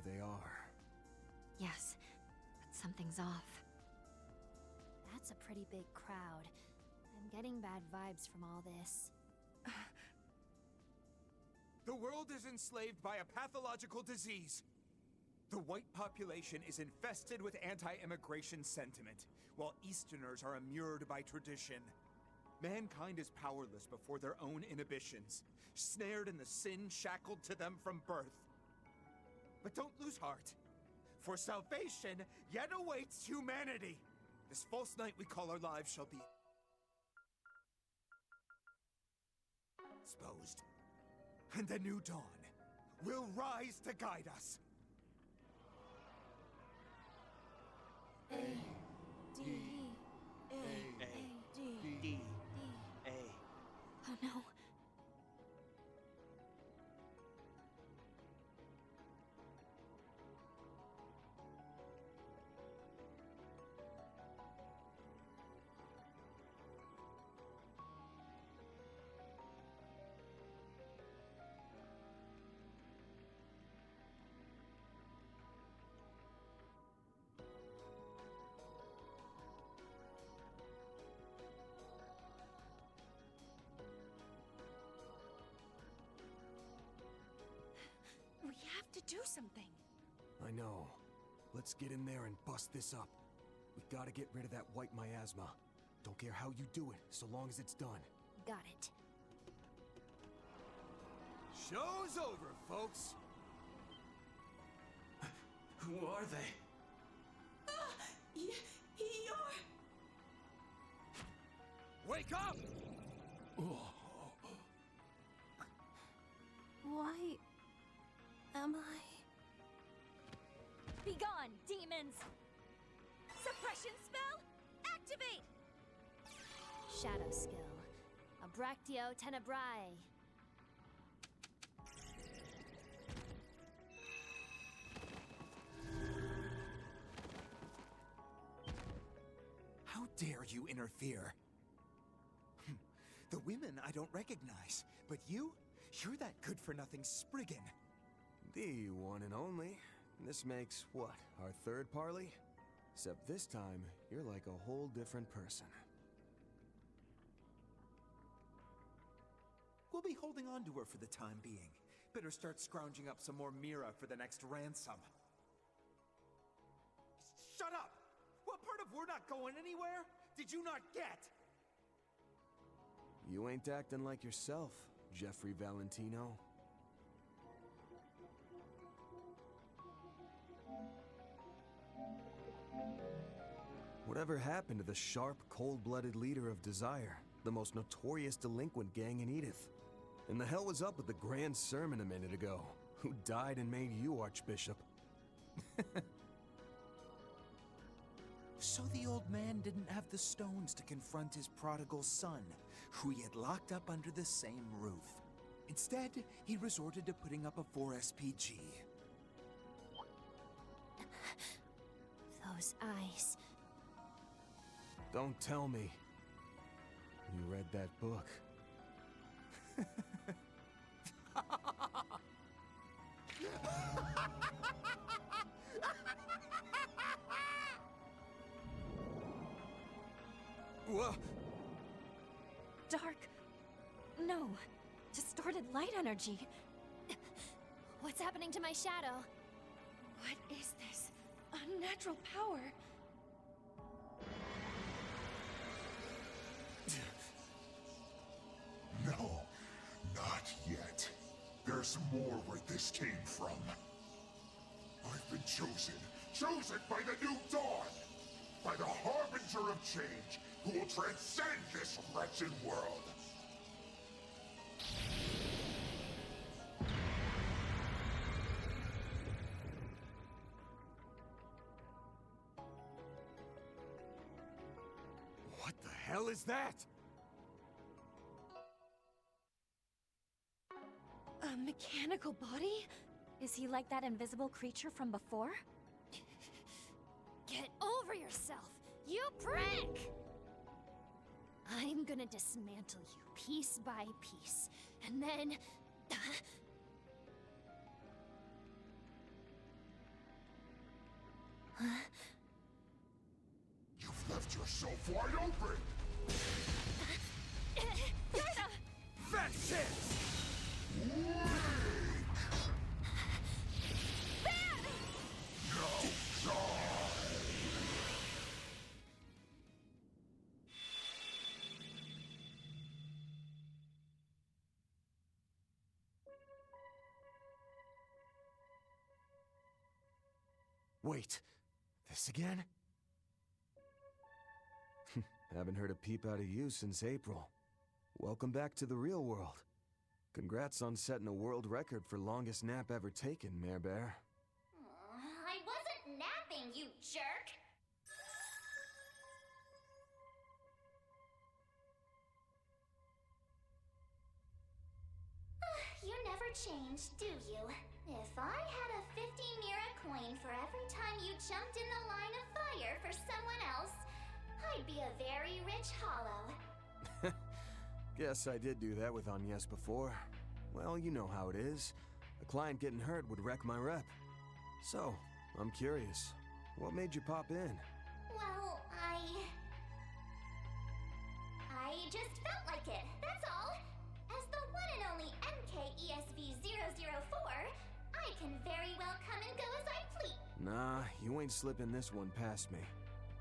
they are. Yes, but something's off. That's a pretty big crowd. I'm getting bad vibes from all this. The world is enslaved by a pathological disease. The white population is infested with anti-immigration sentiment, while Easterners are immured by tradition. Mankind is powerless before their own inhibitions, snared in the sin shackled to them from birth. But don't lose heart, for salvation yet awaits humanity. This false night we call our lives shall be exposed, and a new dawn will rise to guide us. A, D, A, D, D, A. Oh no. We have to do something. I know. Let's get in there and bust this up. We gotta get rid of that white miasma. Don't care how you do it, so long as it's done. Got it. Show's over, folks. Who are they? You're... Wake up! Why am I... Be gone, demons! Suppression spell, activate! Shadow skill. Abractio tenebrae. How dare you interfere? The women I don't recognize, but you're that good-for-nothing Spriggan. The one and only. This makes, what, our third parley? Except this time, you're like a whole different person. We'll be holding on to her for the time being. Better start scrounging up some more Mira for the next ransom. Shut up! What part of we're not going anywhere did you not get? You ain't acting like yourself, Jeffrey Valentino. Whatever happened to the sharp, cold-blooded leader of Desire, the most notorious delinquent gang in Edith? And the hell was up with the grand sermon a minute ago? Who died and made you Archbishop? So the old man didn't have the stones to confront his prodigal son, who he had locked up under the same roof. Instead, he resorted to putting up a 4SPG. Those eyes. Don't tell me. You read that book. Whoa! Dark. No. Distorted light energy. What's happening to my shadow? What is this? Unnatural power. No, not yet. There's more where this came from. I've been chosen by the new dawn! By the harbinger of change, who will transcend this wretched world! What the hell is that? A mechanical body? Is he like that invisible creature from before? Get over yourself, you prick! I'm gonna dismantle you piece by piece, and then... You've left yourself wide open! That's it! Wait, this again? Haven't heard a peep out of you since April. Welcome back to the real world. Congrats on setting a world record for longest nap ever taken, Mare Bear. I wasn't napping, you jerk! You never change, do you? If I had a 50 Mira coin for every time you jumped in the line of fire for someone else, I'd be a very rich hollow. Guess I did do that with Agnes before. Well, you know how it is. A client getting hurt would wreck my rep. So, I'm curious. What made you pop in? Well, I just felt like it, that's all. As the one and only MKESV-004, I can very well come and go as I please. Nah, you ain't slipping this one past me.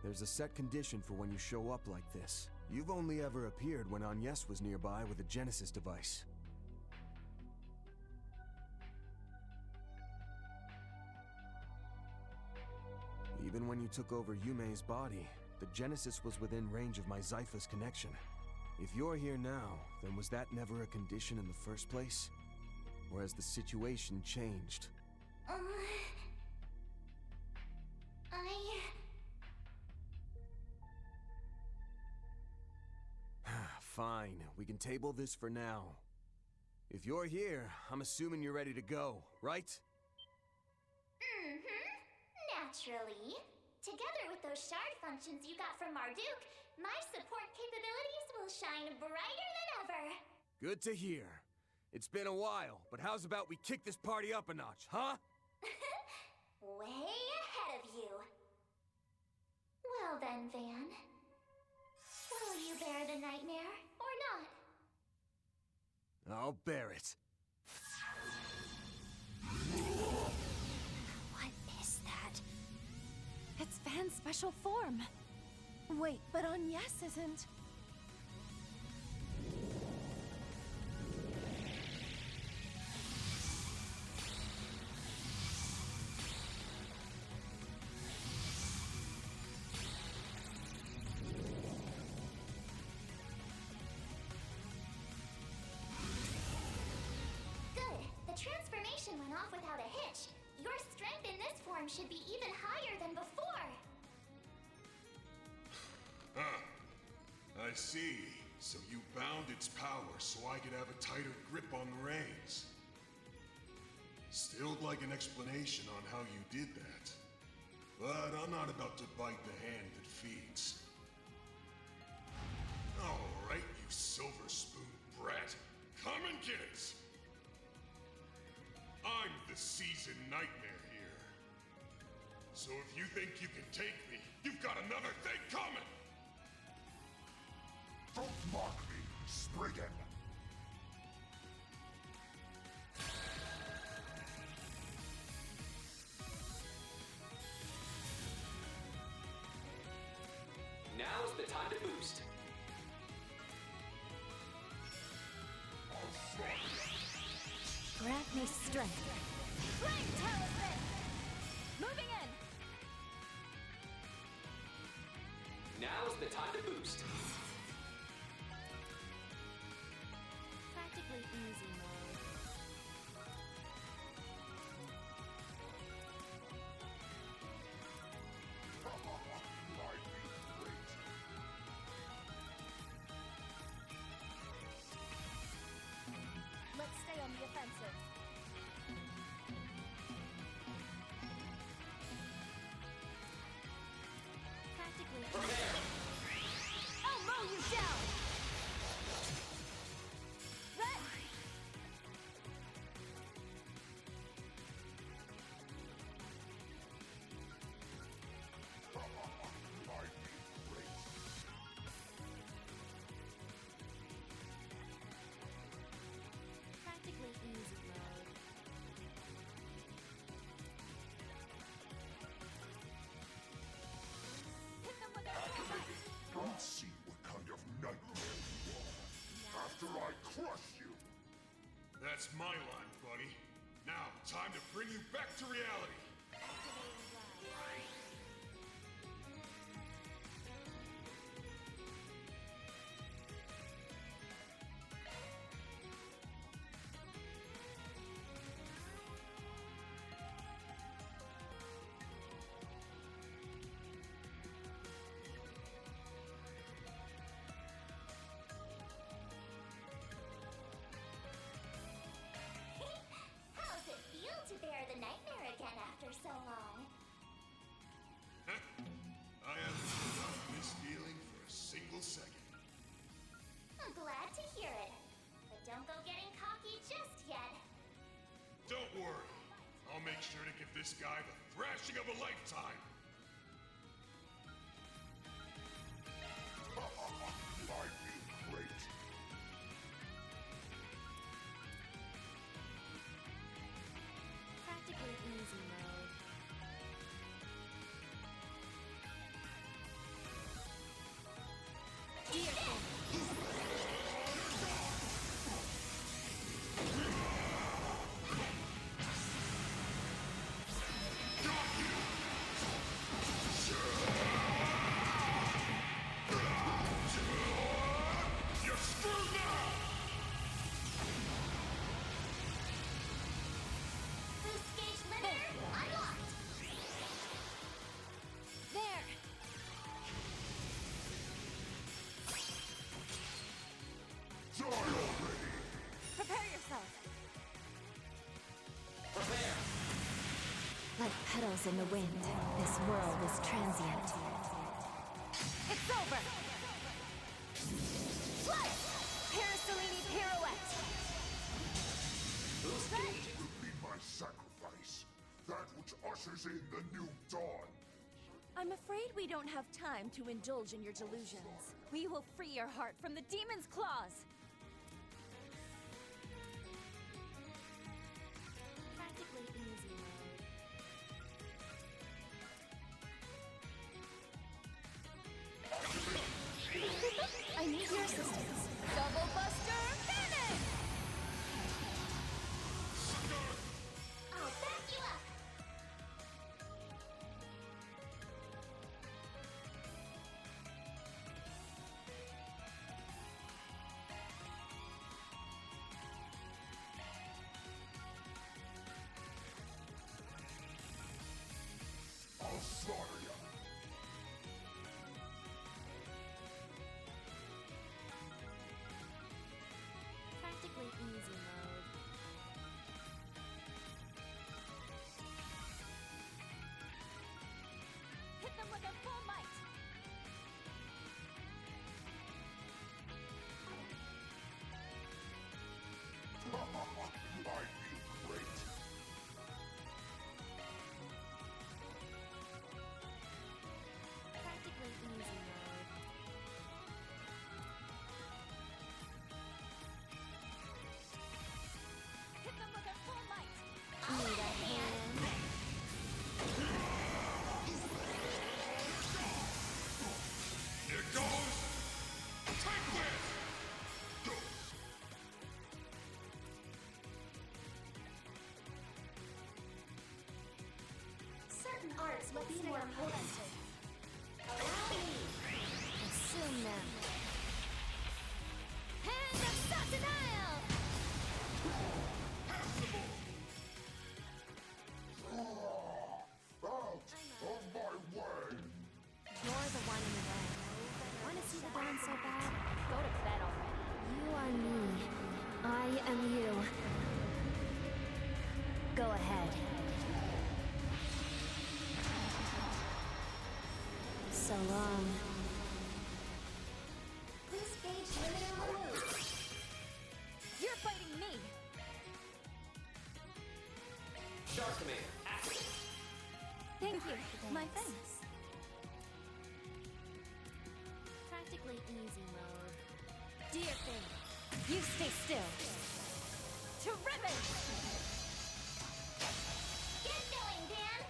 There's a set condition for when you show up like this. You've only ever appeared when Agnes was nearby with a Genesis device. Even when you took over Yume's body, the Genesis was within range of my Zypha's connection. If you're here now, then was that never a condition in the first place? Or has the situation changed? Fine, we can table this for now. If you're here, I'm assuming you're ready to go, right? Naturally. Together with those shard functions you got from Marduk, my support capabilities will shine brighter than ever. Good to hear. It's been a while, but how's about we kick this party up a notch, huh? Way ahead of you. Well then, Van. Will you bear the nightmare, or not? I'll bear it. What is that? It's Van's special form. Wait, but Agnes isn't. Transformation went off without a hitch. Your strength in this form should be even higher than before. I see. So you bound its power so I could have a tighter grip on the reins. Still'd like an explanation on how you did that. But I'm not about to bite the hand that feeds. Alright, you silver spoon brat. Come and get it! I'm the seasoned nightmare here. So if you think you can take me, you've got another thing coming! Don't mock me, Spriggan! Now's the time to boost. Grant me strength. Flame Talisman! Moving in! Now's the time to boost. Practically easy mode. Let's stay on the offensive. Practically. Prepare. Oh, crush you! That's my line, buddy. Now, time to bring you back to reality. How's it feel to bear the nightmare again after so long? I haven't forgotten this feeling for a single second. I'm glad to hear it. But don't go getting cocky just yet. Don't worry. I'll make sure to give this guy the thrashing of a lifetime. I'd be great. Practically easy mode. You're screwed now! Boost gauge limiter unlocked. There! Die already! Prepare yourself! Prepare. Like petals in the wind, this world is transient. It's over! Flight! Parasolini pirouette! Boost gauge. Will be my sacrifice. That which ushers in the new dawn. I'm afraid we don't have time to indulge in your delusions. We will free your heart from the demon's claws! Practically easy mode. I need your assistance. Double Buster Finish! I'll back you up. I'll slaughter you. Practically easy mode. Hit them with a full might! I'd be great. Practically easy mode. Hit them with a full might! Need a hand? Here goes! Take this! Go! Certain arts will be more potent. Allow me. Assume them. Hand of Satanael! Out of my way! You're the one in the way. Want to see the dawn so bad? Go to bed already. You are me. I am you. Go ahead. So long. Boost gauge limiter removed. You're fighting me! Shark command. Activate. Thank you. My thanks. Practically easy mode. Dear thing, you stay still. Terrific! Get going, Dan.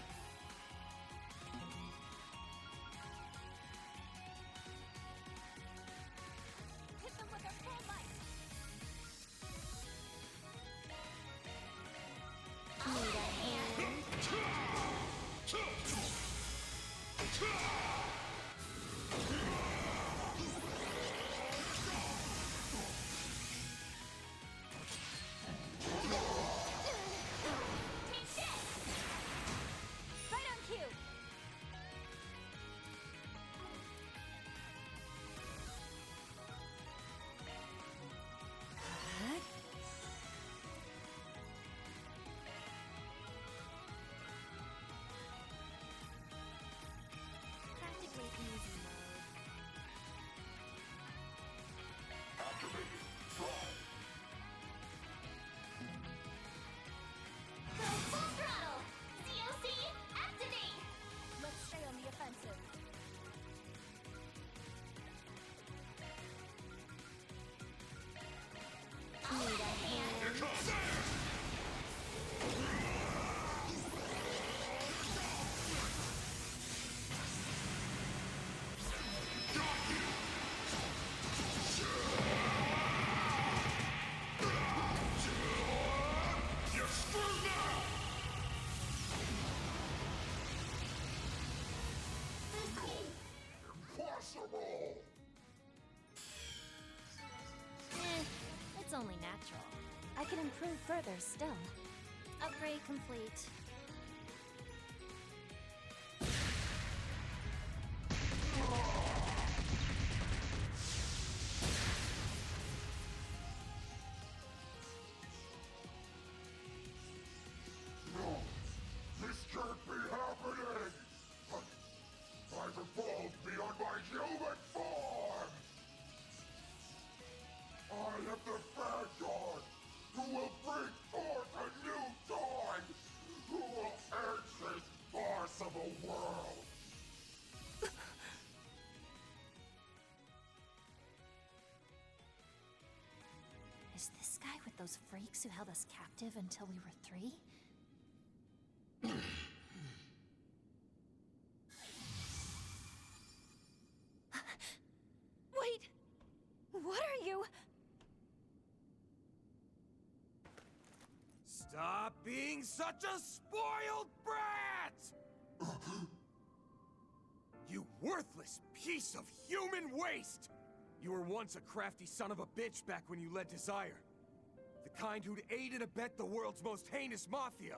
Hit them with their full might. Right on cue. Practically easy mode. Activated. Draw. Go full throttle! COC, activate! Let's stay on the offensive. Need a hand? Here comes there! You're screwed now! Impossible! It's only natural. I can improve further still. Upgrade complete. No! This can't be happening! I've evolved beyond my human form! I am the Vanguard, who will bring forth a new dawn! Who will end this farce of a world! Is this guy with those freaks who held us captive until we were 3? Wait! What are you? Stop being such a spoiled brat! You worthless piece of human waste! You were once a crafty son of a bitch back when you led Desire. The kind who'd aid and abet the world's most heinous mafia.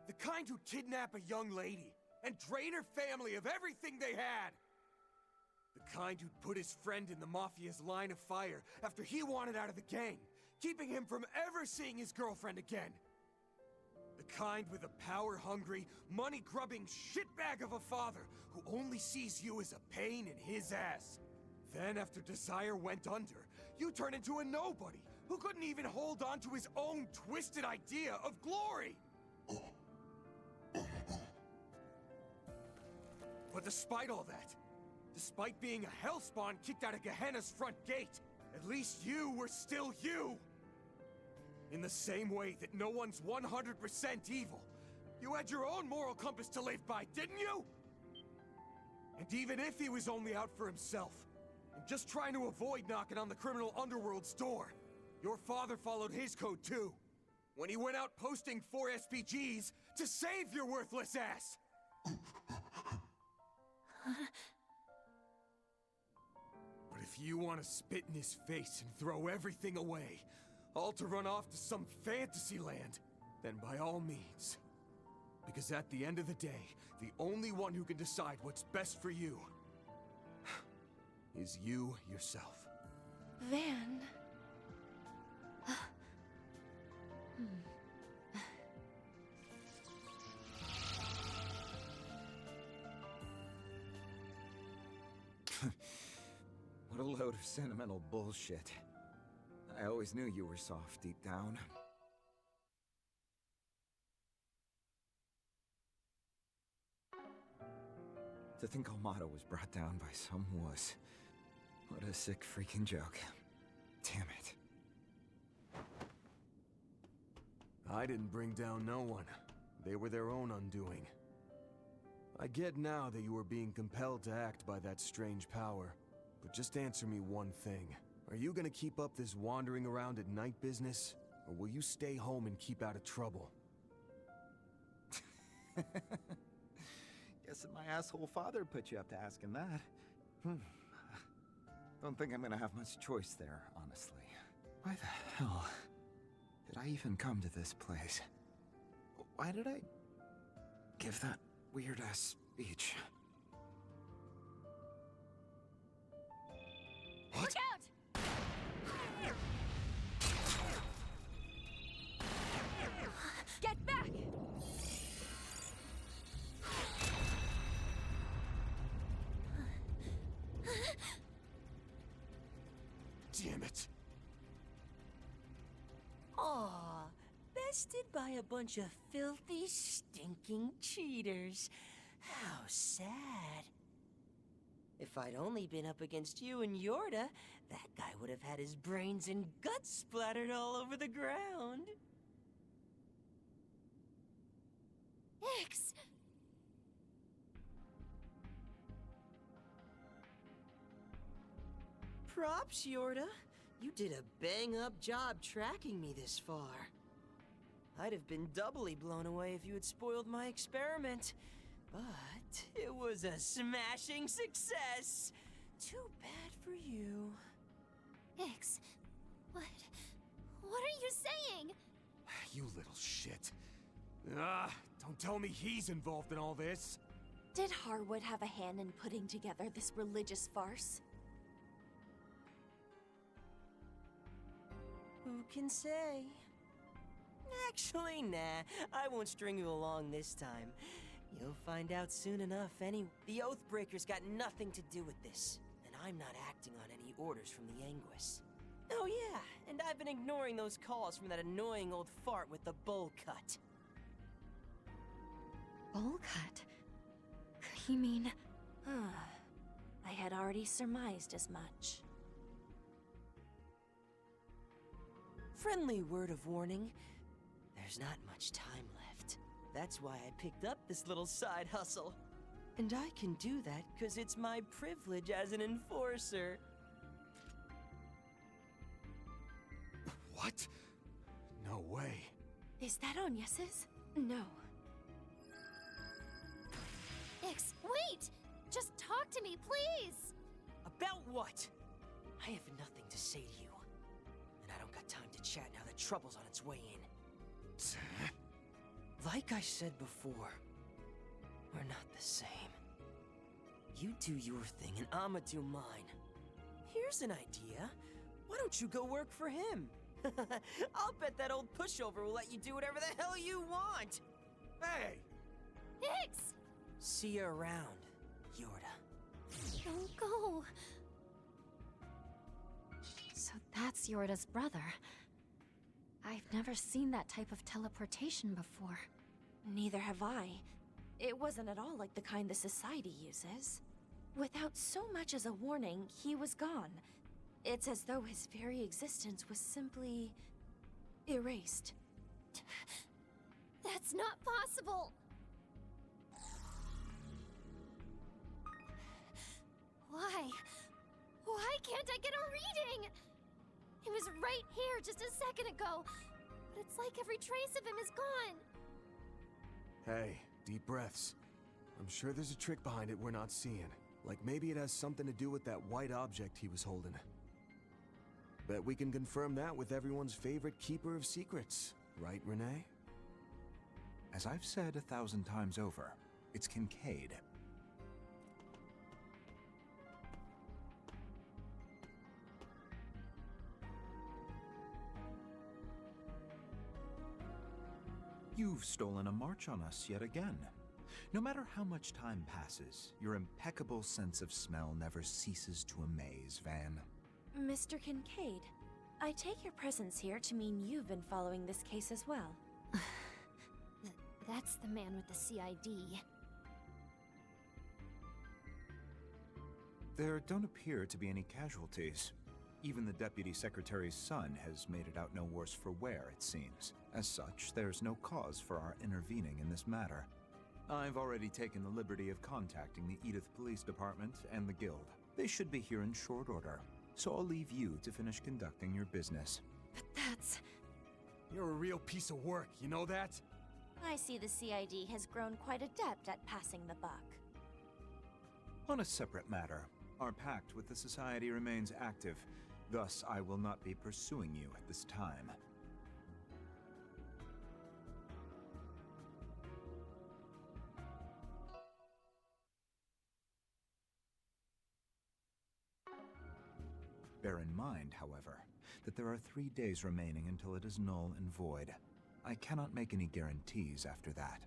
The kind who'd kidnap a young lady and drain her family of everything they had. The kind who'd put his friend in the mafia's line of fire after he wanted out of the gang, keeping him from ever seeing his girlfriend again. The kind with a power-hungry, money-grubbing shitbag of a father who only sees you as a pain in his ass. Then, after Desire went under, you turned into a nobody who couldn't even hold on to his own twisted idea of glory! But despite all that, despite being a hellspawn kicked out of Gehenna's front gate, at least you were still you! In the same way that no one's 100% evil, you had your own moral compass to live by, didn't you? And even if he was only out for himself, and just trying to avoid knocking on the criminal underworld's door, your father followed his code too, when he went out posting 4 SPGs to save your worthless ass! But if you want to spit in his face and throw everything away, all to run off to some fantasy land, then by all means. Because at the end of the day, the only one who can decide what's best for you is you yourself. Van. What a load of sentimental bullshit. I always knew you were soft deep down. To think Almada was brought down by some wuss. What a sick freaking joke. Damn it. I didn't bring down no one. They were their own undoing. I get now that you were being compelled to act by that strange power. But just answer me one thing. Are you gonna keep up this wandering around at night business? Or will you stay home and keep out of trouble? Guess guess my asshole father put you up to asking that. Don't think I'm gonna have much choice there, honestly. Why the hell did I even come to this place? Why did I give that weird-ass speech? Look out! Get back! Damn it. Aw, bested by a bunch of filthy, stinking cheaters. How sad. If I'd only been up against you and Yorda, that guy would have had his brains and guts splattered all over the ground. Ix! Props, Yorda. You did a bang-up job tracking me this far. I'd have been doubly blown away if you had spoiled my experiment. But it was a smashing success. Too bad for you. Ix, what are you saying? You little shit. Don't tell me he's involved in all this. Did Harwood have a hand in putting together this religious farce? Who can say? Actually, nah. I won't string you along this time. You'll find out soon enough The Oathbreaker's got nothing to do with this. And I'm not acting on any orders from the Anguis. Oh yeah, and I've been ignoring those calls from that annoying old fart with the bowl cut. Bowl cut? You mean... I had already surmised as much. Friendly word of warning. There's not much time left. That's why I picked up this little side hustle. And I can do that because it's my privilege as an enforcer. What? No way. Is that Agnes's? No. Ix, wait! Just talk to me, please! About what? I have nothing to say to you. And I don't got time to chat now that trouble's on its way in. Like I said before, we're not the same. You do your thing and I'ma do mine. Here's an idea. Why don't you go work for him? I'll bet that old pushover will let you do whatever the hell you want. Hey! Ix! See you around, Yorda. Don't go. So that's Yorda's brother. I've never seen that type of teleportation before. Neither have I. It wasn't at all like the kind the Society uses. Without so much as a warning, he was gone. It's as though his very existence was simply... erased. That's not possible! Why? Why can't I get a reading? He was right here just a second ago, but it's like every trace of him is gone. Hey, deep breaths. I'm sure there's a trick behind it we're not seeing. Like maybe it has something to do with that white object he was holding. Bet we can confirm that with everyone's favorite keeper of secrets. Right, Renee? As I've said 1,000 times over, it's Kincaid. You've stolen a march on us yet again. No matter how much time passes, your impeccable sense of smell never ceases to amaze, Van. Mr. Kincaid, I take your presence here to mean you've been following this case as well. That's the man with the CID. There don't appear to be any casualties. Even the Deputy Secretary's son has made it out no worse for wear, it seems. As such, there's no cause for our intervening in this matter. I've already taken the liberty of contacting the Edith Police Department and the Guild. They should be here in short order, so I'll leave you to finish conducting your business. But that's... You're a real piece of work, you know that? I see the CID has grown quite adept at passing the buck. On a separate matter, our pact with the Society remains active. Thus, I will not be pursuing you at this time. Bear in mind, however, that there are 3 days remaining until it is null and void. I cannot make any guarantees after that.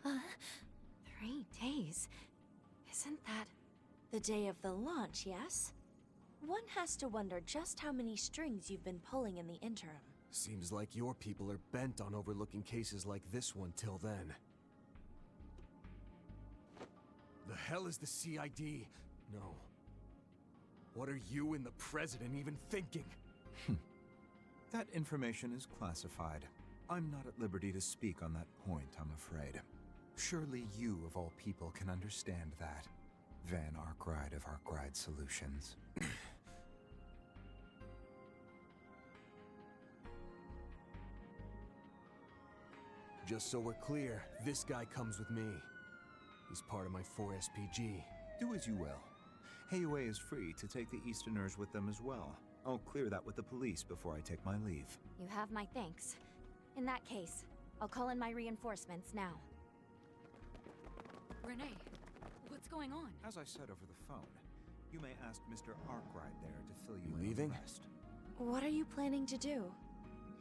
3 days? Isn't that the day of the launch, yes? One has to wonder just how many strings you've been pulling in the interim. Seems like your people are bent on overlooking cases like this one till then. The hell is the CID? No. What are you and the President even thinking? That information is classified. I'm not at liberty to speak on that point, I'm afraid. Surely you, of all people, can understand that. Van Arkwright of Arkwright Solutions. Just so we're clear, this guy comes with me. He's part of my 4SPG. Do as you will. Heyway is free to take the Easterners with them as well. I'll clear that with the police before I take my leave. You have my thanks. In that case, I'll call in my reinforcements now. Renee, what's going on? As I said over the phone, you may ask Mr. Arkwright there to fill you You in leaving? on the rest. What are you planning to do?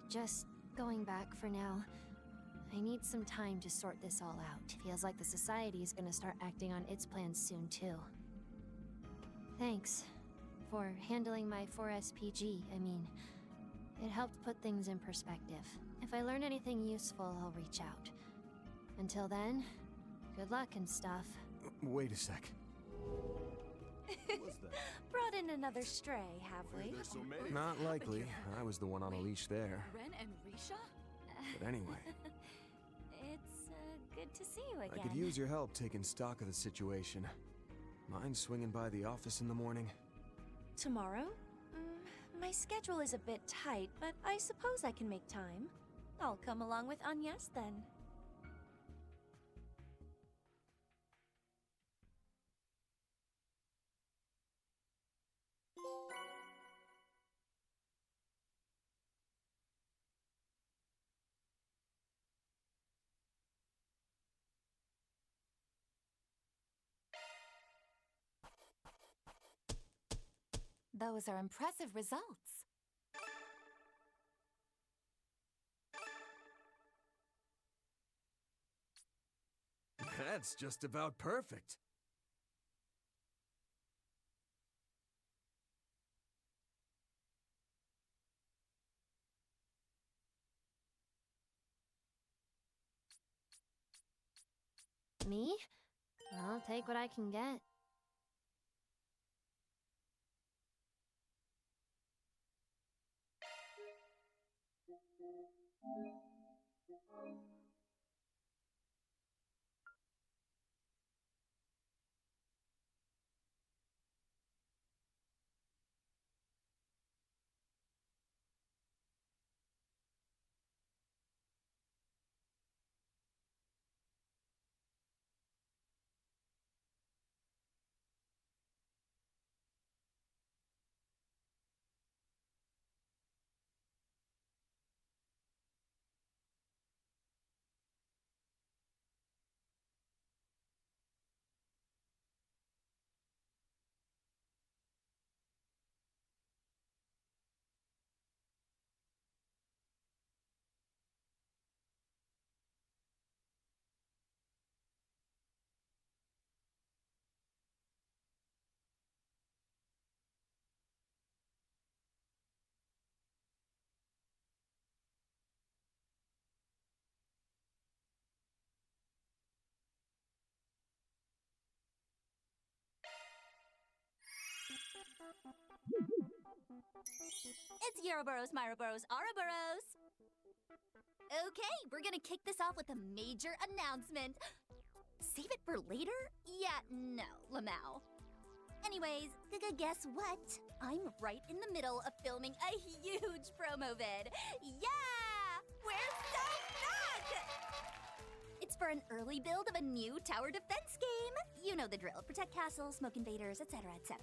Just going back for now. I need some time to sort this all out. Feels like the Society's gonna start acting on its plans soon, too. Thanks for handling my 4SPG. I mean, it helped put things in perspective. If I learn anything useful, I'll reach out. Until then, good luck and stuff. Wait a sec. Brought in another stray, have we? Not likely. I was the one on a leash there. Ren and Risha? But anyway, It's good to see you again. I could use your help taking stock of the situation. Mind swinging by the office in the morning? Tomorrow? My schedule is a bit tight, but I suppose I can make time. I'll come along with Agnes then. Those are impressive results. That's just about perfect. Me? I'll take what I can get. It's Euroboros, Myroboros, Ouroboros! Okay, we're gonna kick this off with a major announcement. Save it for later? Yeah, no, Lamau. Anyways, guess what? I'm right in the middle of filming a huge promo vid. Yeah! We're so back! It's for an early build of a new tower defense game. You know the drill. Protect castles, smoke invaders, etc., etc.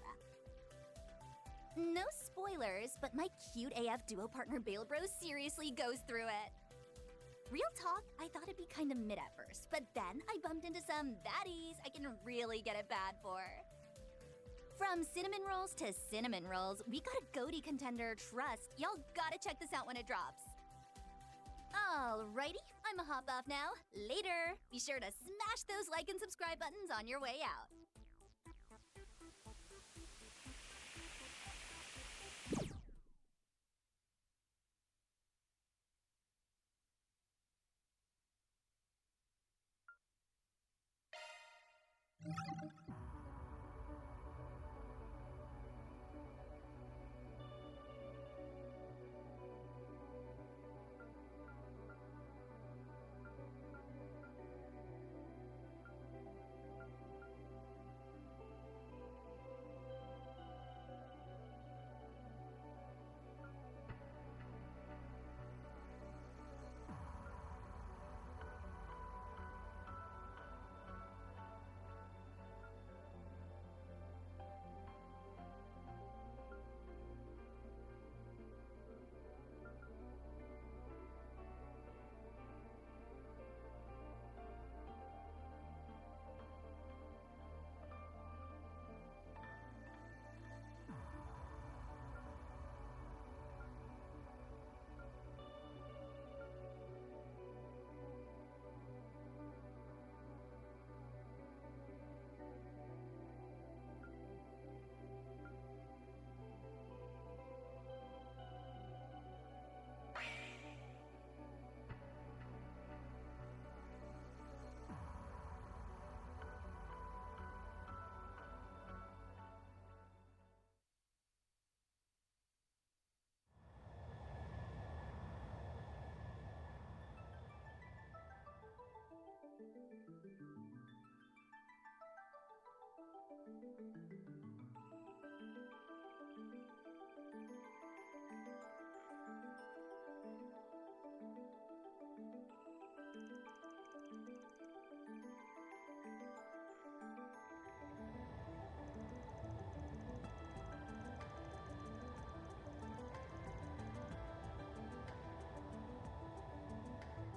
No spoilers, but my cute AF duo partner Bale Bros seriously goes through it. Real talk, I thought it'd be kinda mid at first, but then I bumped into some baddies I can really get it bad for. From cinnamon rolls to cinnamon rolls, we got a goatee contender, trust. Y'all gotta check this out when it drops. Alrighty, I'ma hop off now. Later! Be sure to smash those like and subscribe buttons on your way out.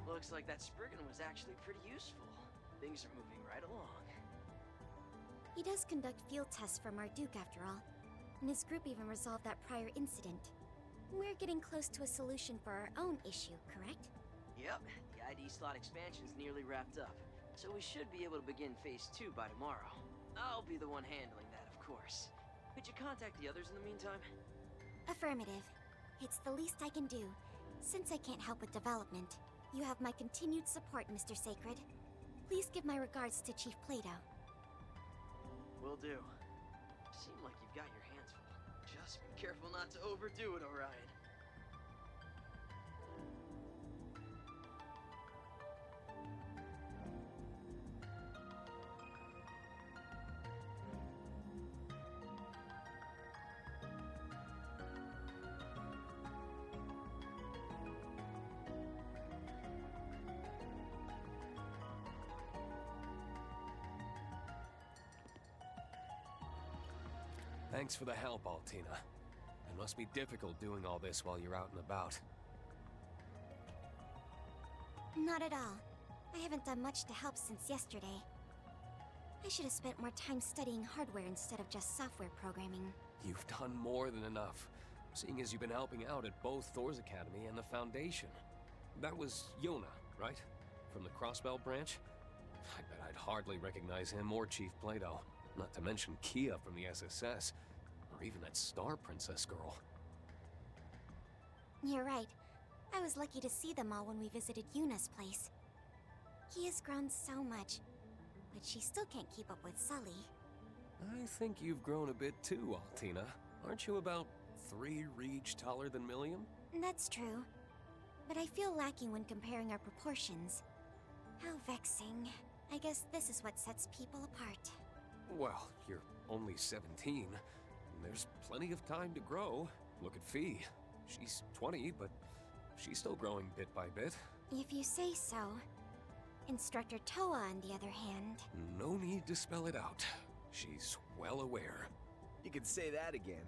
Looks like that Spriggan was actually pretty useful. Things are moving right along. He does conduct field tests for Marduk after all, and his group even resolved that prior incident. We're getting close to a solution for our own issue, correct? Yep, the ID slot expansion's nearly wrapped up, so we should be able to begin Phase 2 by tomorrow. I'll be the one handling that, of course. Could you contact the others in the meantime? Affirmative. It's the least I can do, since I can't help with development. You have my continued support, Mr. Sacred. Please give my regards to Chief Plato. Will do. Seem like you've got your hands full. Just be careful not to overdo it, Orion. Thanks for the help, Altina. It must be difficult doing all this while you're out and about. Not at all. I haven't done much to help since yesterday. I should have spent more time studying hardware instead of just software programming. You've done more than enough, seeing as you've been helping out at both Thor's Academy and the Foundation. That was Yona, right? From the Crossbell branch? I bet I'd hardly recognize him or Chief Plato. Not to mention Kia from the SSS, or even that Star Princess girl. You're right. I was lucky to see them all when we visited Yuna's place. Kia's grown so much, but she still can't keep up with Sully. I think you've grown a bit too, Altina. Aren't you about 3 reach taller than Milliam? That's true. But I feel lacking when comparing our proportions. How vexing. I guess this is what sets people apart. Well, you're only 17. And there's plenty of time to grow. Look at Fee. She's 20, but she's still growing bit by bit. If you say so. Instructor Toa, on the other hand... No need to spell it out. She's well aware. You can say that again.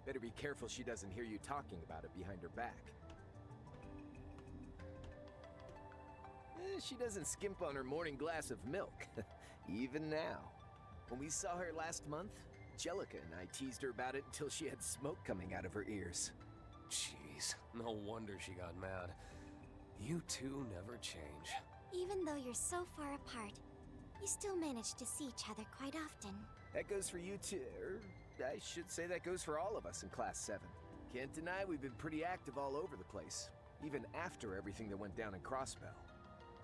Better be careful she doesn't hear you talking about it behind her back. She doesn't skimp on her morning glass of milk. Even now. When we saw her last month, Jellica and I teased her about it until she had smoke coming out of her ears. Jeez, no wonder she got mad. You two never change. Even though you're so far apart, you still manage to see each other quite often. That goes for you too. I should say that goes for all of us in Class 7. Can't deny we've been pretty active all over the place, even after everything that went down in Crossbell.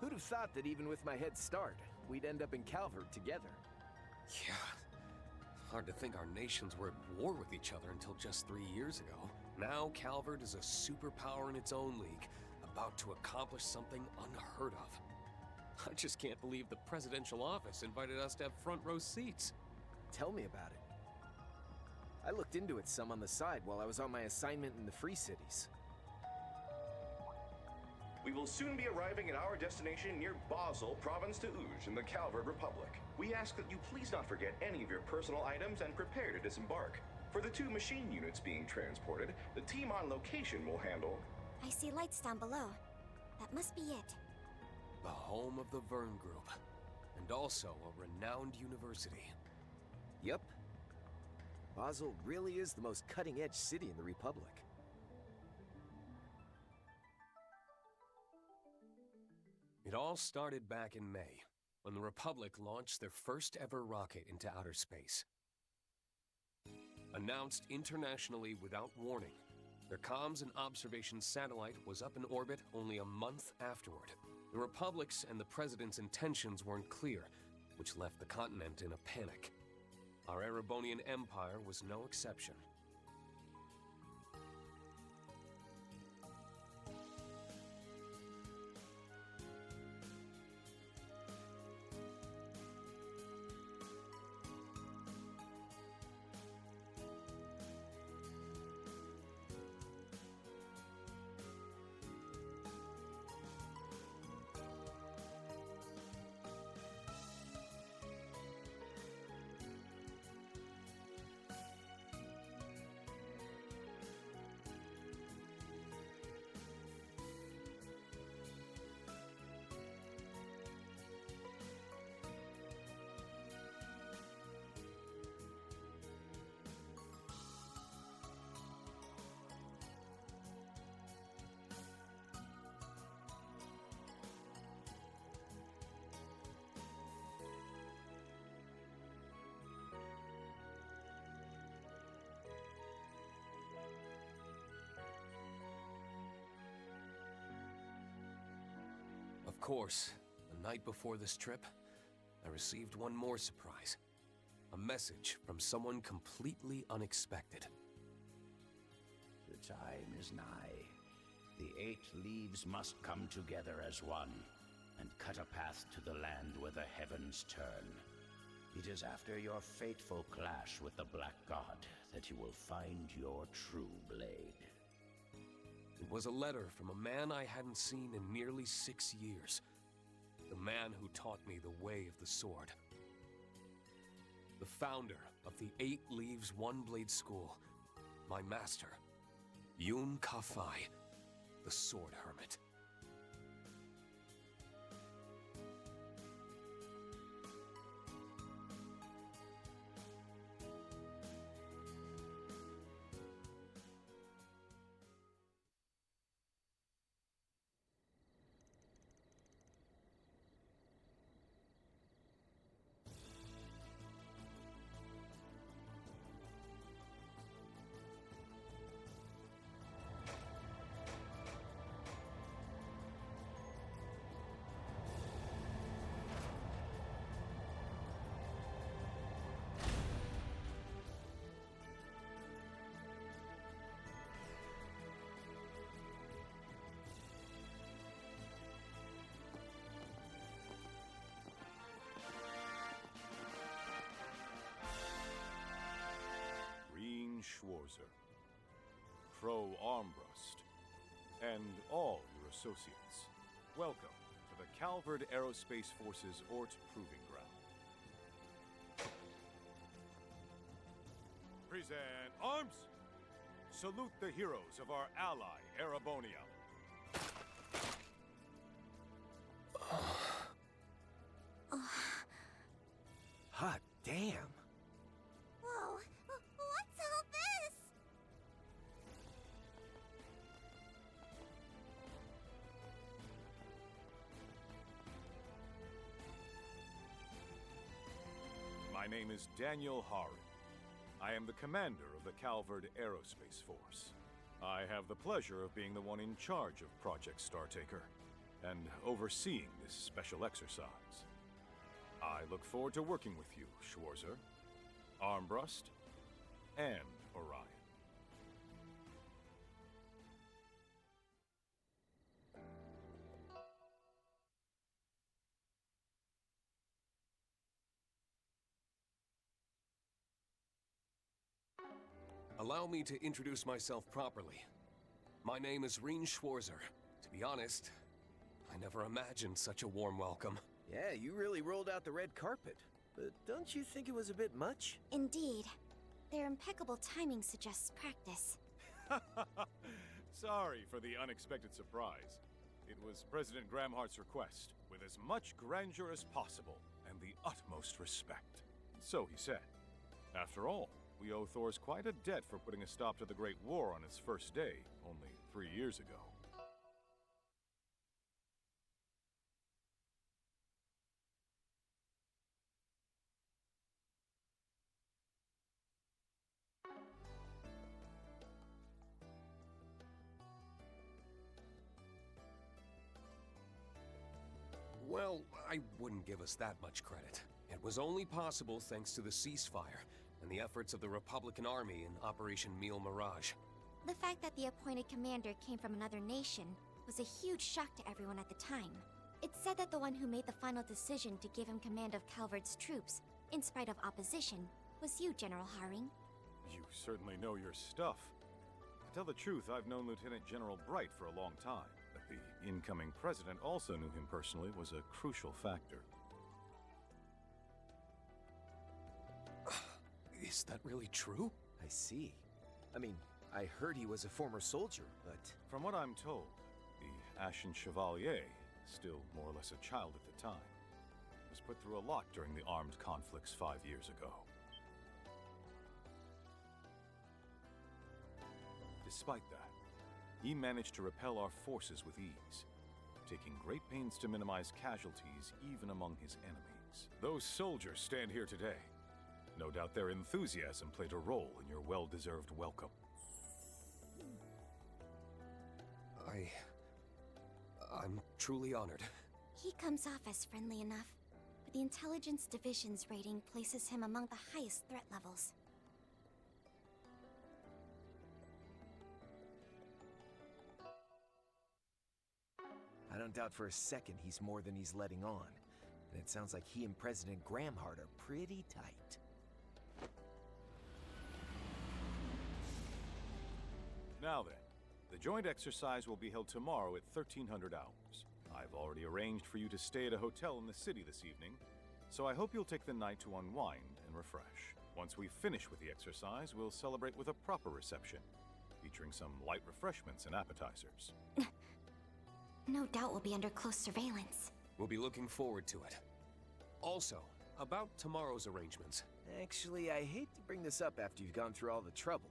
Who'd have thought that even with my head start, we'd end up in Calvert together? Yeah. Hard to think our nations were at war with each other until just 3 years ago. Now Calvert is a superpower in its own league, about to accomplish something unheard of. I just can't believe the presidential office invited us to have front row seats. Tell me about it. I looked into it some on the side while I was on my assignment in the Free Cities. We will soon be arriving at our destination near Basel, Province de Ouge, in the Calvert Republic. We ask that you please not forget any of your personal items and prepare to disembark. For the 2 machine units being transported, the team on location will handle... I see lights down below. That must be it. The home of the Vern Group, and also a renowned university. Yep. Basel really is the most cutting-edge city in the Republic. It all started back in May, when the Republic launched their first ever rocket into outer space. Announced internationally without warning, their comms and observation satellite was up in orbit only a month afterward. The Republic's and the President's intentions weren't clear, which left the continent in a panic. Our Erebonian Empire was no exception. Of course, the night before this trip, I received one more surprise. A message from someone completely unexpected. The time is nigh. The 8 leaves must come together as one, and cut a path to the land where the heavens turn. It is after your fateful clash with the Black God that you will find your true blade. It was a letter from a man I hadn't seen in nearly 6 years. The man who taught me the way of the sword. The founder of the 8 Leaves One Blade School. My master, Yun Ka-Fai, the Sword Hermit. Schwarzer, Crow Armbrust, and all your associates. Welcome to the Calvard Aerospace Force's Ort Proving Ground. Present arms! Salute the heroes of our ally, Erebonia. Hot damn. Whoa, what's all this? My name is Daniel Hari. I am the commander of the Calvard Aerospace Force. I have the pleasure of being the one in charge of Project Startaker and overseeing this special exercise. I look forward to working with you, Schwarzer, Armbrust, and Orion. Allow me to introduce myself properly. My name is Reen Schwarzer. To be honest, I never imagined such a warm welcome. Yeah, you really rolled out the red carpet. But don't you think it was a bit much? Indeed. Their impeccable timing suggests practice. Sorry for the unexpected surprise. It was President Gramhart's request, with as much grandeur as possible and the utmost respect. So he said. After all, we owe Thors quite a debt for putting a stop to the Great War on its first day, only 3 years ago. Well, I wouldn't give us that much credit. It was only possible thanks to the ceasefire and the efforts of the Republican Army in Operation Meal Mirage. The fact that the appointed commander came from another nation was a huge shock to everyone at the time. It's said that the one who made the final decision to give him command of Calvard's troops, in spite of opposition, was you, General Haring. You certainly know your stuff. To tell the truth, I've known Lieutenant General Bright for a long time. That the incoming president also knew him personally was a crucial factor. Is that really true? I see. I mean, I heard he was a former soldier, but... From what I'm told, the Ashen Chevalier, still more or less a child at the time, was put through a lot during the armed conflicts 5 years ago. Despite that, he managed to repel our forces with ease, taking great pains to minimize casualties even among his enemies. Those soldiers stand here today. No doubt their enthusiasm played a role in your well-deserved welcome. I'm truly honored. He comes off as friendly enough, but the Intelligence Division's rating places him among the highest threat levels. I don't doubt for a second he's more than he's letting on. And it sounds like he and President Gramhart are pretty tight. Now then, the joint exercise will be held tomorrow at 1300 hours. I've already arranged for you to stay at a hotel in the city this evening, so I hope you'll take the night to unwind and refresh. Once we finish with the exercise, we'll celebrate with a proper reception, featuring some light refreshments and appetizers. No doubt we'll be under close surveillance. We'll be looking forward to it. Also, about tomorrow's arrangements. Actually, I hate to bring this up after you've gone through all the trouble.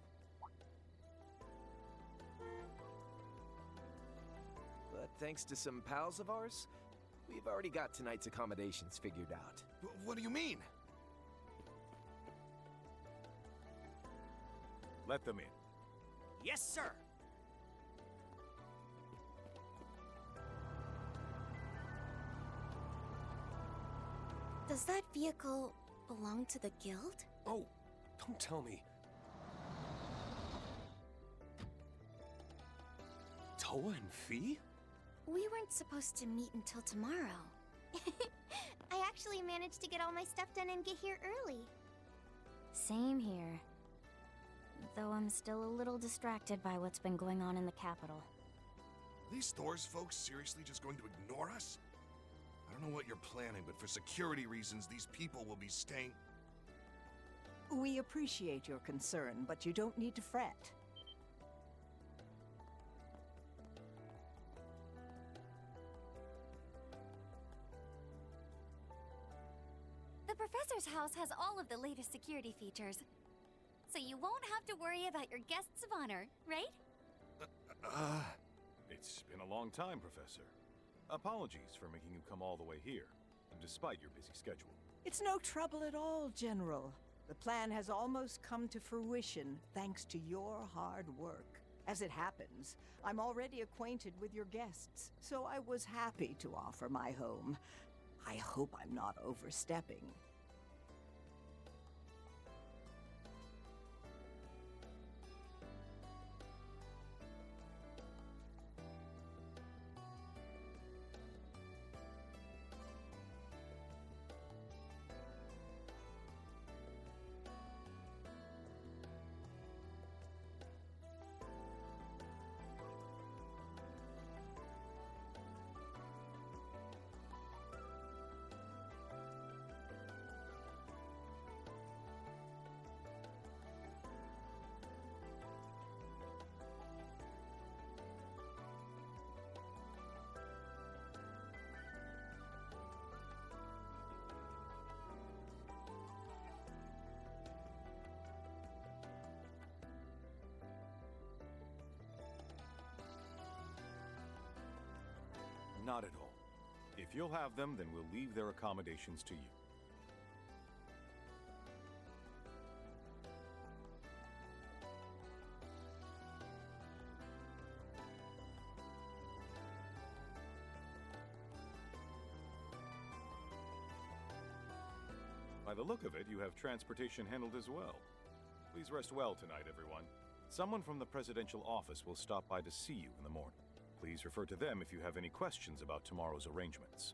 But thanks to some pals of ours, we've already got tonight's accommodations figured out. What do you mean? Let them in. Yes, sir! Does that vehicle belong to the guild? Oh, don't tell me. Toa and Fee? We weren't supposed to meet until tomorrow. I actually managed to get all my stuff done and get here early. Same here. Though I'm still a little distracted by what's been going on in the capital. Are these Thor's folks seriously just going to ignore us? I don't know what you're planning, but for security reasons, these people will be staying... We appreciate your concern, but you don't need to fret. The professor's house has all of the latest security features. So you won't have to worry about your guests of honor, right? It's been a long time, Professor. Apologies for making you come all the way here, despite your busy schedule. It's no trouble at all, General. The plan has almost come to fruition thanks to your hard work. As it happens, I'm already acquainted with your guests, so I was happy to offer my home. I hope I'm not overstepping. Not at all. If you'll have them, then we'll leave their accommodations to you. By the look of it, you have transportation handled as well. Please rest well tonight, everyone. Someone from the presidential office will stop by to see you in the morning. Please refer to them if you have any questions about tomorrow's arrangements.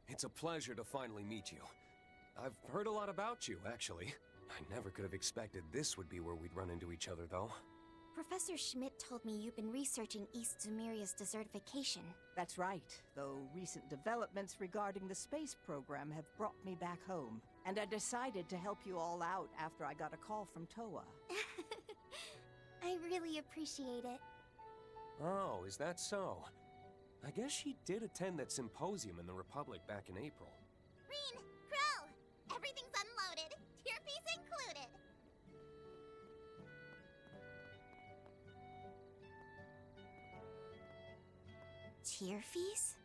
It's a pleasure to finally meet you. I've heard a lot about you, actually. I never could have expected this would be where we'd run into each other, though. Professor Schmidt told me you've been researching East Zumeria's desertification. That's right, though recent developments regarding the space program have brought me back home. And I decided to help you all out after I got a call from Toa. I really appreciate it. Oh, is that so? I guess she did attend that symposium in the Republic back in April. Reen, Crow, everything's unloaded. Earpiece included. Tearfees?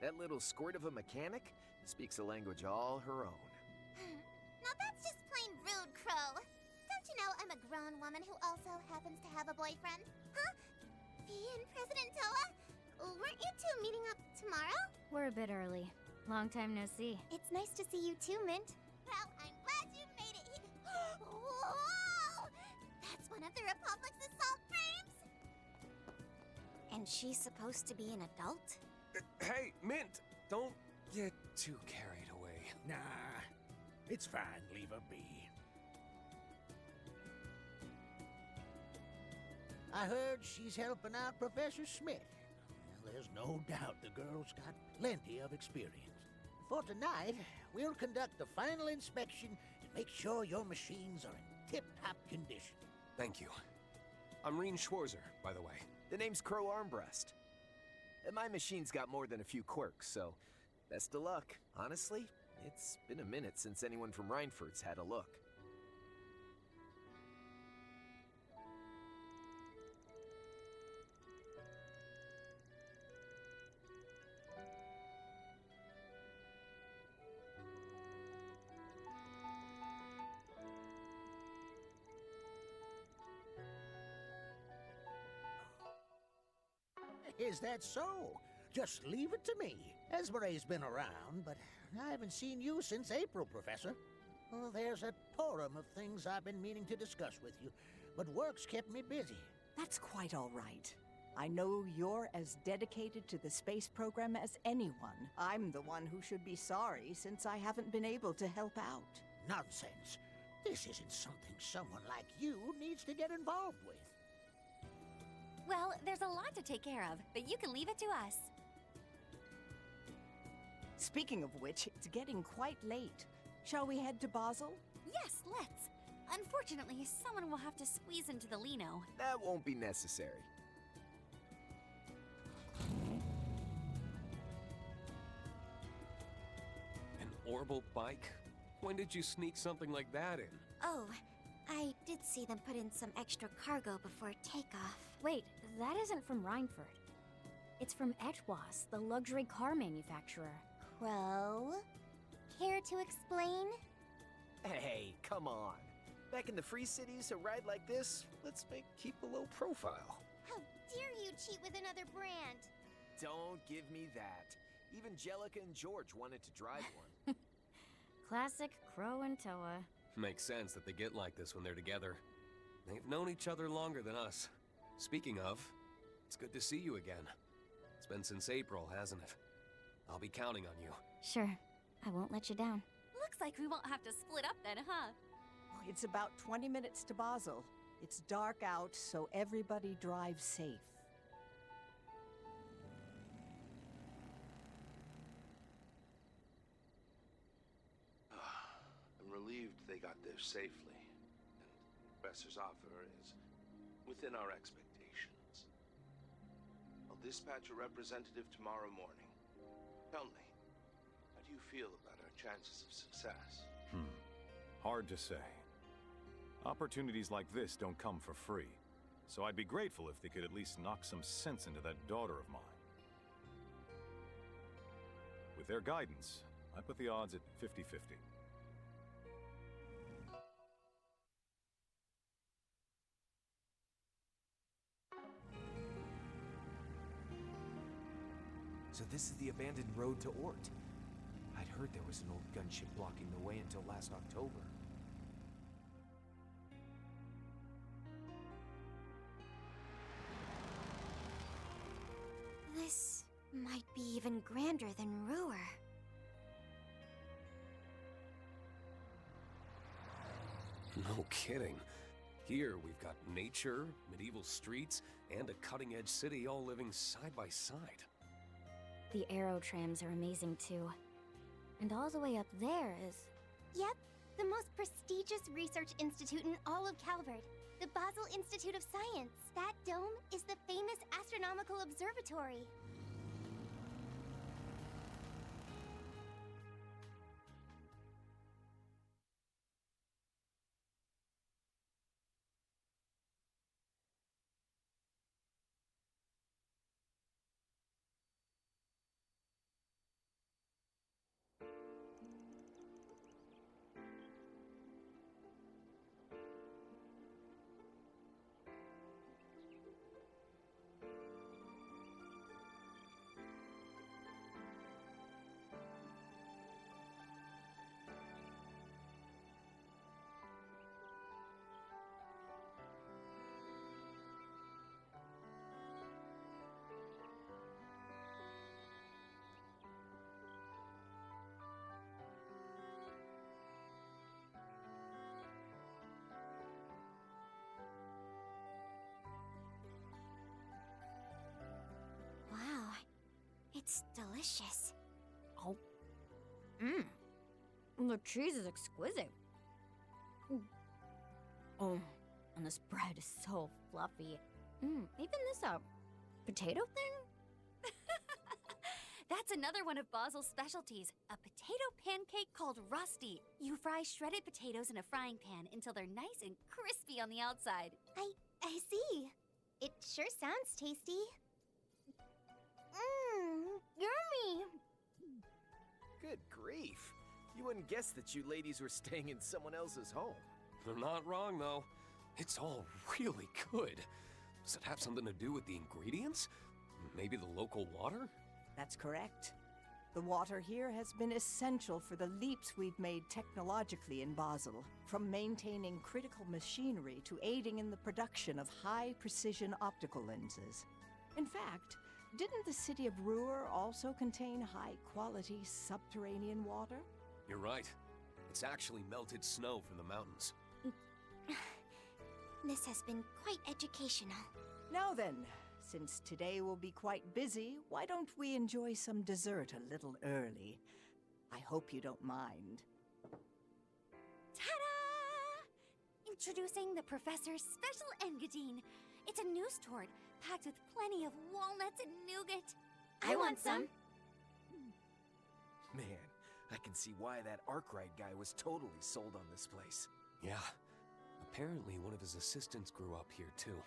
That little squirt of a mechanic speaks a language all her own. Now that's just plain rude, Crow. Don't you know I'm a grown woman who also happens to have a boyfriend? Huh? V and President Toa? Weren't you two meeting up tomorrow? We're a bit early. Long time no see. It's nice to see you too, Mint. Well, I'm glad you made it. Whoa! That's one of the Republic's assault frames? And she's supposed to be an adult? Hey, Mint! Don't get too carried away. Nah, it's fine. Leave her be. I heard she's helping out Professor Schmidt. Well, there's no doubt the girl's got plenty of experience. For tonight, we'll conduct the final inspection and make sure your machines are in tip-top condition. Thank you. I'm Reen Schwarzer, by the way. The name's Crow Armbrust. My machine's got more than a few quirks, so best of luck. Honestly, it's been a minute since anyone from Reinford's had a look. Is that so? Just leave it to me. Esmere's been around, but I haven't seen you since April, Professor. Well, there's a torrent of things I've been meaning to discuss with you, but work's kept me busy. That's quite all right. I know you're as dedicated to the space program as anyone. I'm the one who should be sorry since I haven't been able to help out. Nonsense. This isn't something someone like you needs to get involved with. Well, there's a lot to take care of, but you can leave it to us. Speaking of which, it's getting quite late. Shall we head to Basel? Yes, let's. Unfortunately, someone will have to squeeze into the Lino. That won't be necessary. An orbital bike? When did you sneak something like that in? Oh, I did see them put in some extra cargo before takeoff. Wait, that isn't from Reinford. It's from Etwas, the luxury car manufacturer. Crow? Care to explain? Hey, come on. Back in the Free Cities, a ride like this, keep a low profile. How dare you cheat with another brand? Don't give me that. Even Jellica and George wanted to drive one. Classic Crow and Toa. Makes sense that they get like this when they're together. They've known each other longer than us. Speaking of, it's good to see you again. It's been since April, hasn't it? I'll be counting on you. Sure, I won't let you down. Looks like we won't have to split up then, huh? It's about 20 minutes to Basel. It's dark out, so everybody drives safe. I'm relieved they got there safely, and the professor's offer is within our expectations. I'll dispatch a representative tomorrow morning. Tell me, how do you feel about our chances of success? Hard to say. Opportunities like this don't come for free, so I'd be grateful if they could at least knock some sense into that daughter of mine. With their guidance, I put the odds at 50-50. So this is the abandoned road to Ort. I'd heard there was an old gunship blocking the way until last October. This might be even grander than Ruhr. No kidding. Here we've got nature, medieval streets, and a cutting-edge city all living side by side. The aerotrams are amazing too. And all the way up there is... Yep, the most prestigious research institute in all of Calvard. The Basel Institute of Science. That dome is the famous astronomical observatory. Wow, it's delicious. Oh. The cheese is exquisite. Oh, and this bread is so fluffy. Even this potato thing? That's another one of Basel's specialties, a potato pancake called Rusty. You fry shredded potatoes in a frying pan until they're nice and crispy on the outside. I see. It sure sounds tasty. Yummy! Good grief. You wouldn't guess that you ladies were staying in someone else's home. They're not wrong, though. It's all really good. Does it have something to do with the ingredients? Maybe the local water? That's correct. The water here has been essential for the leaps we've made technologically in Basel, from maintaining critical machinery to aiding in the production of high-precision optical lenses. In fact, didn't the city of Ruhr also contain high-quality subterranean water? You're right. It's actually melted snow from the mountains. This has been quite educational. Now then, since today will be quite busy, why don't we enjoy some dessert a little early? I hope you don't mind. Ta-da! Introducing the Professor's Special Engadine. It's a news tort packed with plenty of walnuts and nougat. I want some. Man, I can see why that Arkwright guy was totally sold on this place. Yeah. Apparently one of his assistants grew up here too.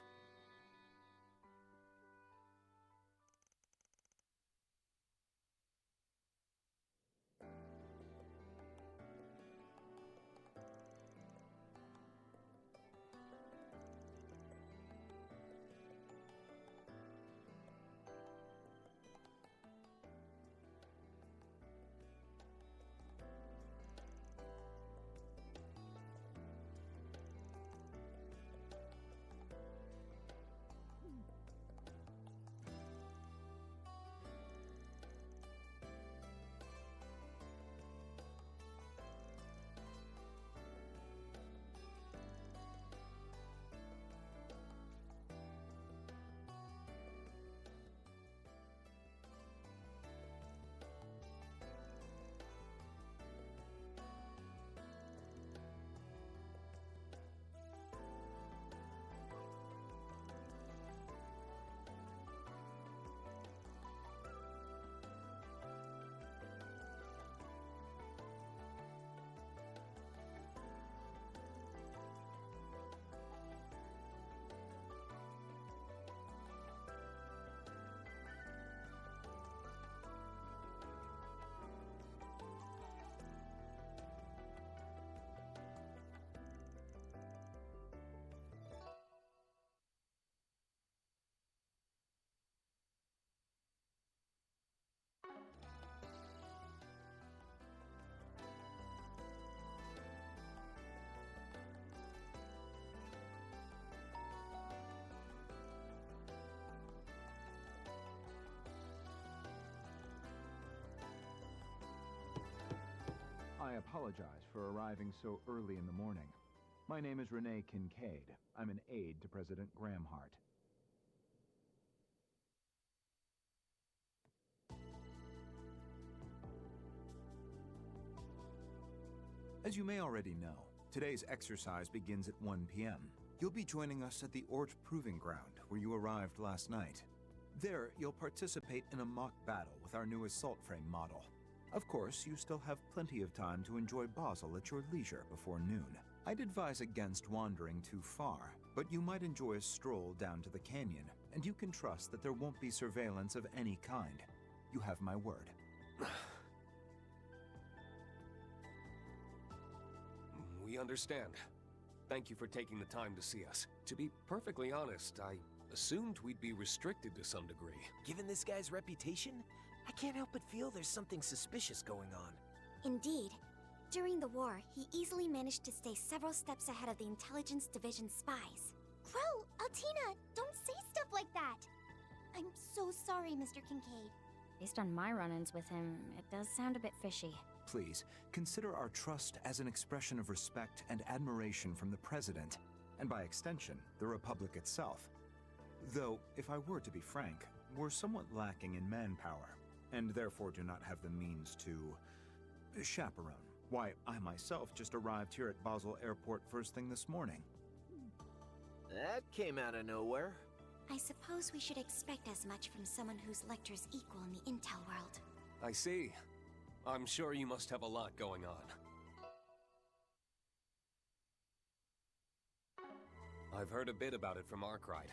I apologize for arriving so early in the morning. My name is Renee Kincaid. I'm an aide to President Gramhart. As you may already know, today's exercise begins at 1 p.m. You'll be joining us at the Ort Proving Ground, where you arrived last night. There, you'll participate in a mock battle with our new assault frame model. Of course, you still have plenty of time to enjoy Basel at your leisure before noon. I'd advise against wandering too far, but you might enjoy a stroll down to the canyon, and you can trust that there won't be surveillance of any kind. You have my word. We understand. Thank you for taking the time to see us. To be perfectly honest, I assumed we'd be restricted to some degree. Given this guy's reputation, I can't help but feel there's something suspicious going on. Indeed. During the war, he easily managed to stay several steps ahead of the Intelligence Division spies. Crow, Altina, don't say stuff like that! I'm so sorry, Mr. Kincaid. Based on my run-ins with him, it does sound a bit fishy. Please, consider our trust as an expression of respect and admiration from the President, and by extension, the Republic itself. Though, if I were to be frank, we're somewhat lacking in manpower, and therefore do not have the means to chaperone. Why, I myself just arrived here at Basel Airport first thing this morning. That came out of nowhere. I suppose we should expect as much from someone whose lecture's equal in the intel world. I see. I'm sure you must have a lot going on. I've heard a bit about it from Arkwright.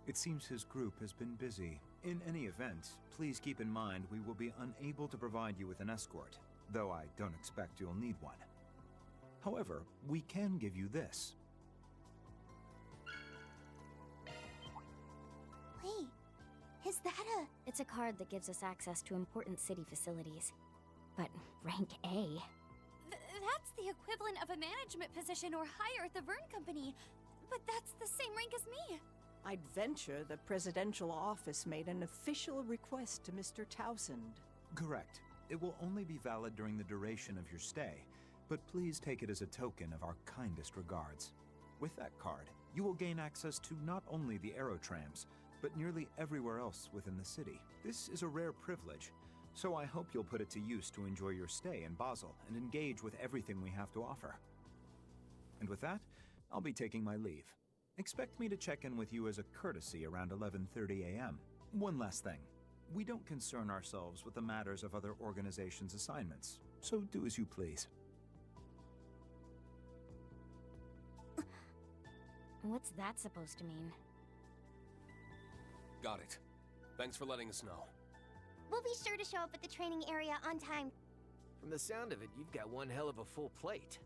It seems his group has been busy. In any event, please keep in mind we will be unable to provide you with an escort, though I don't expect you'll need one. However, we can give you this. Wait, is that a... It's a card that gives us access to important city facilities. But rank A? That's the equivalent of a management position or higher at the Verne Company. But that's the same rank as me. I'd venture the presidential office made an official request to Mr. Towsend. Correct. It will only be valid during the duration of your stay, but please take it as a token of our kindest regards. With that card, You will gain access to not only the aerotrams, but nearly everywhere else within the city. This is a rare privilege, so I hope you'll put it to use to enjoy your stay in Basel and engage with everything we have to offer. And with that, I'll be taking my leave. Expect me to check in with you as a courtesy around 11:30 a.m. One last thing. We don't concern ourselves with the matters of other organizations' assignments, so do as you please. What's that supposed to mean? Got it. Thanks for letting us know. We'll be sure to show up at the training area on time. From the sound of it, you've got one hell of a full plate.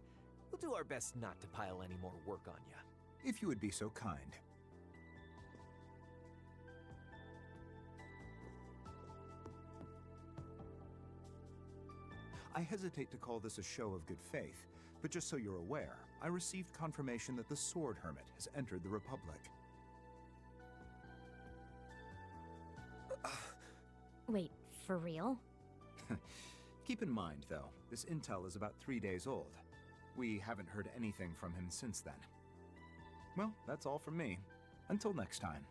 We'll do our best not to pile any more work on you. If you would be so kind. I hesitate to call this a show of good faith, but just so you're aware, I received confirmation that the Sword Hermit has entered the Republic. Wait, for real? Keep in mind, though, this intel is about 3 days old. We haven't heard anything from him since then. Well, that's all from me. Until next time.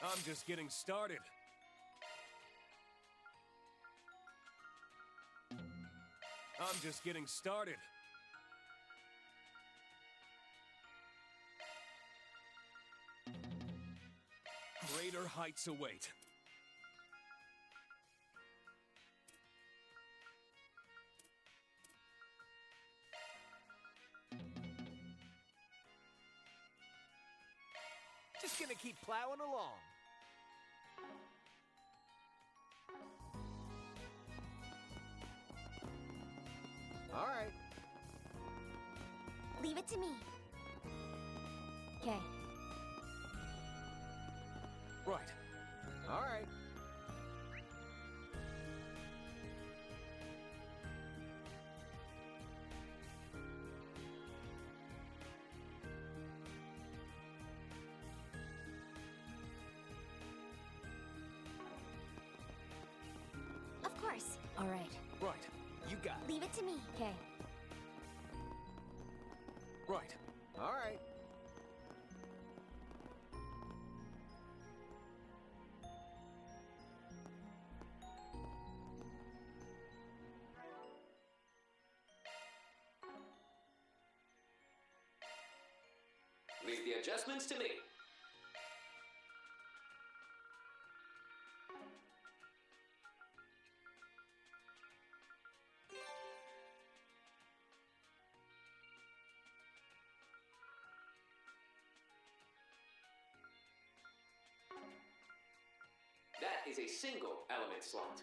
I'm just getting started. I'm just getting started. Greater heights await. Just gonna keep plowing along. All right. Leave it to me. Okay. Right. All right. Of course. All right. Right. You got it. Leave it to me. Okay. Right. All right. Leave the adjustments to me. That is a single element slot.